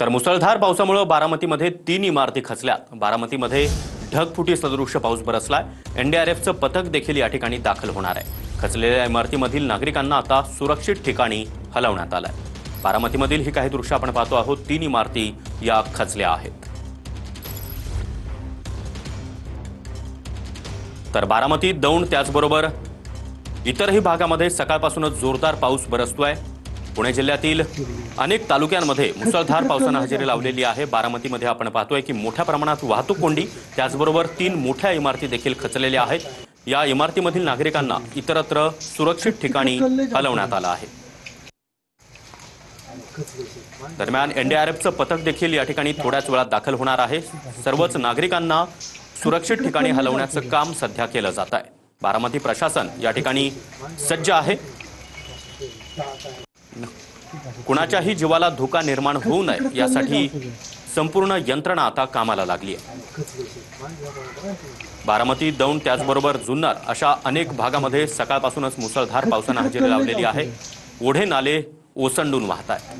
तर मुसळधार पावसामुळे बारामतीमध्ये 3 इमारती खचल्यात। बारामतीमध्ये ढगफुटी सदृश्य पाऊस बरसलाय। एनडीआरएफचं पथक देखील या ठिकाणी दाखल होणार आहे। खचलेल्या इमारतीमधील नागरिकांना आता सुरक्षित ठिकाणी हलवण्यात आलंय। बारामतीमधील ही काही दृश्य आपण पाहतो आहोत। 3 इमारती या खचल्या आहेत। तर बारामती, दौंड त्याचबरोबर इतरही भागामध्ये सकाळपासूनच जोरदार पाऊस बरसतोय। पुणे जिल्ह्यातील अनेक तालुक्यांमध्ये मुसळधार पावसाने हजेरी लावलेली आहे। बारामतीमध्ये आपण पाहतोय की मोठ्या प्रमाणात वाहतूक कोंडी, त्याचबरोबर 3 मोठ्या इमारती देखील खचलेल्या आहेत। या इमारतीमधील नागरिकांना इतरत्र सुरक्षित ठिकाणी हलवण्यात आलं आहे। दरम्यान एनडीआरएफचं पथक देखील या ठिकाणी थोड्याच वेळात दाखल होणार आहे। सर्वच नागरिकांना सुरक्षित ठिकाणी हलवण्याचं काम सध्या केलं जात आहे। बारामती प्रशासन या ठिकाणी सज्ज आहे। कुणाच्याही जीवाला धोका निर्माण होऊ नये यासाठी संपूर्ण यंत्रणा आता कामाला लागली आहे। बारामती, दौंड त्याचबरोबर जुन्नर अशा अनेक भागामध्ये सकाळपासूनच मुसळधार पावसाने हजेरी लावलेली आहे। ओढे नाले ओसंडून वाहत आहेत।